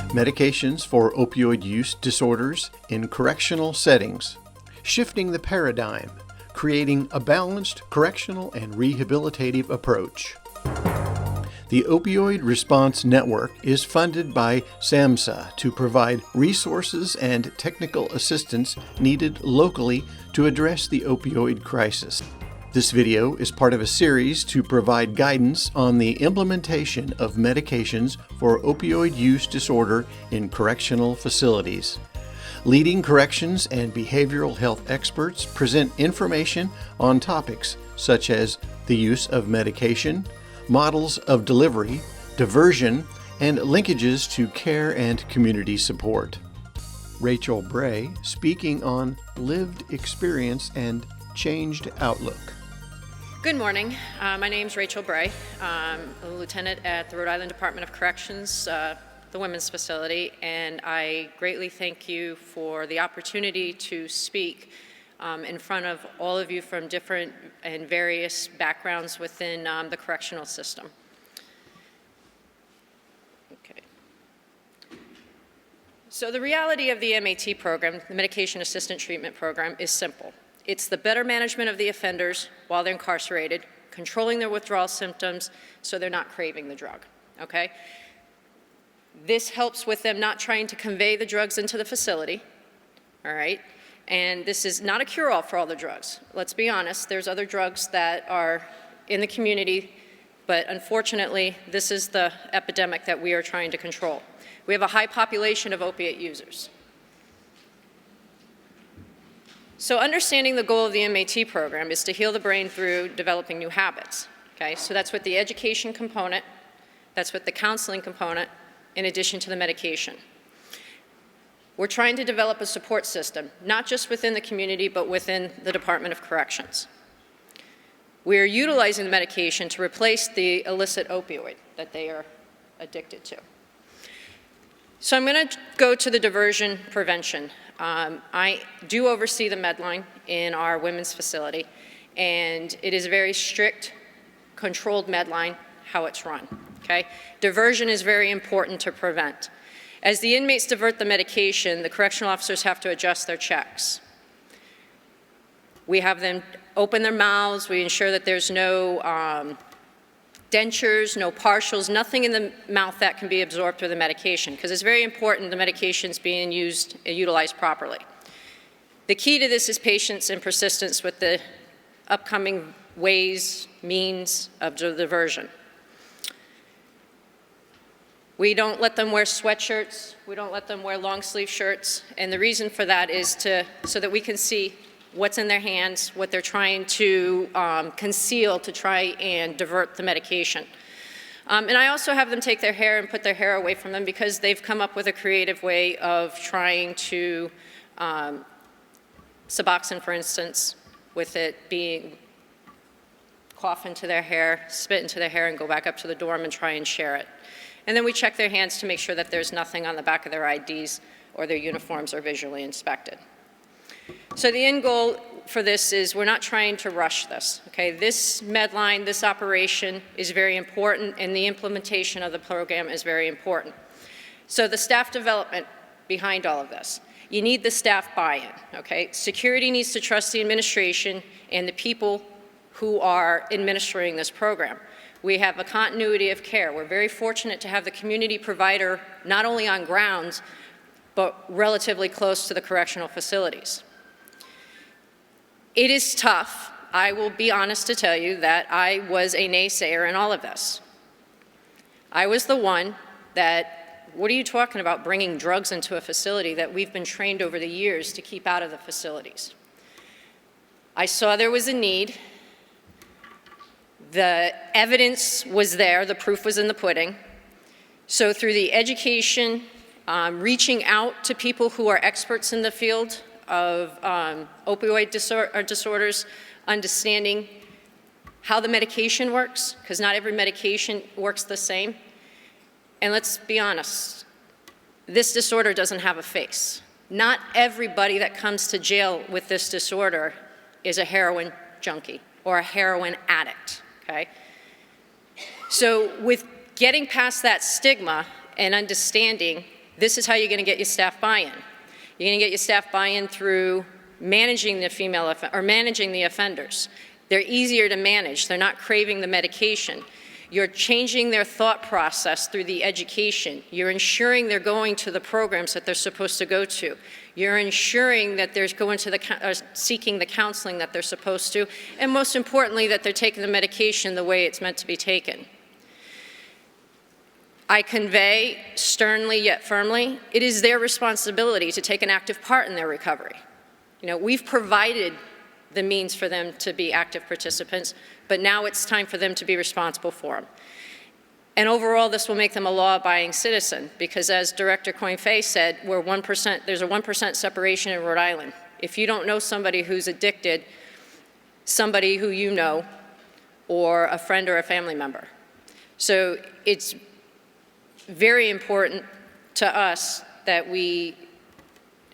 Medications for opioid use disorders in correctional settings. Shifting the paradigm, creating a balanced correctional and rehabilitative approach. The Opioid Response Network is funded by SAMHSA to provide resources and technical assistance needed locally to address the opioid crisis. This video is part of a series to provide guidance on the implementation of medications for opioid use disorder in correctional facilities. Leading corrections and behavioral health experts present information on topics such as the use of medication, models of delivery, diversion, and linkages to care and community support. Rachel Bray speaking on lived experience and changed outlook. Good morning. My name is Rachel Bray. I'm a lieutenant at the Rhode Island Department of Corrections, the women's facility, and I greatly thank you for the opportunity to speak in front of all of you from different and various backgrounds within the correctional system. Okay. So the reality of the MAT program, the Medication Assistant Treatment Program, is simple. It's the better management of the offenders while they're incarcerated, controlling their withdrawal symptoms so they're not craving the drug, okay? This helps with them not trying to convey the drugs into the facility, all right? And this is not a cure-all for all the drugs. Let's be honest, there's other drugs that are in the community, but unfortunately, this is the epidemic that we are trying to control. We have a high population of opiate users. So understanding the goal of the MAT program is to heal the brain through developing new habits, okay? So that's with the education component, that's with the counseling component, in addition to the medication. We're trying to develop a support system, not just within the community, but within the Department of Corrections. We're utilizing the medication to replace the illicit opioid that they are addicted to. So I'm going to go to the diversion prevention. I do oversee the Medline in our women's facility, and it is a very strict, controlled Medline, how it's run, okay? Diversion is very important to prevent. As the inmates divert the medication, the correctional officers have to adjust their checks. We have them open their mouths, we ensure that there's no dentures, no partials, nothing in the mouth that can be absorbed through the medication, because it's very important the medication's being utilized properly. The key to this is patience and persistence with the upcoming ways, means of diversion. We don't let them wear sweatshirts, we don't let them wear long sleeve shirts, and the reason for that is so that we can see what's in their hands, what they're trying to conceal to try and divert the medication. And I also have them take their hair and put their hair away from them because they've come up with a creative way of trying to, Suboxone for instance, with it being cough into their hair, spit into their hair and go back up to the dorm and try and share it. And then we check their hands to make sure that there's nothing on the back of their IDs or their uniforms are visually inspected. So the end goal for this is we're not trying to rush this, okay? This Medline, this operation is very important, and the implementation of the program is very important. So the staff development behind all of this. You need the staff buy-in, okay? Security needs to trust the administration and the people who are administering this program. We have a continuity of care. We're very fortunate to have the community provider not only on grounds, but relatively close to the correctional facilities. It is tough. I will be honest to tell you that I was a naysayer in all of this. I was the one that, what are you talking about bringing drugs into a facility that we've been trained over the years to keep out of the facilities? I saw there was a need. The evidence was there, the proof was in the pudding. So through the education, reaching out to people who are experts in the field of opioid disorders, understanding how the medication works, because not every medication works the same. And let's be honest, this disorder doesn't have a face. Not everybody that comes to jail with this disorder is a heroin junkie or a heroin addict, okay? So with getting past that stigma and understanding This is how you're going to get your staff buy-in. You're going to get your staff buy-in through managing managing the offenders. They're easier to manage. They're not craving the medication. You're changing their thought process through the education. You're ensuring they're going to the programs that they're supposed to go to. You're ensuring that they're going to seeking the counseling that they're supposed to, and most importantly, that they're taking the medication the way it's meant to be taken. I convey sternly yet firmly, it is their responsibility to take an active part in their recovery. We've provided the means for them to be active participants, but now it's time for them to be responsible for them. And overall, this will make them a law-abiding citizen, because as Director Coinfey said, there's a 1% separation in Rhode Island. If you don't know somebody who's addicted, somebody who you know, or a friend or a family member. So it's very important to us that we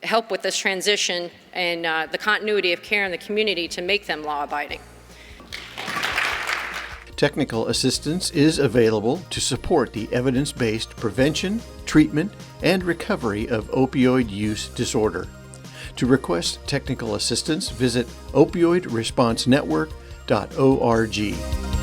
help with this transition and the continuity of care in the community to make them law-abiding. Technical assistance is available to support the evidence-based prevention, treatment, and recovery of opioid use disorder. To request technical assistance, visit opioidresponsenetwork.org.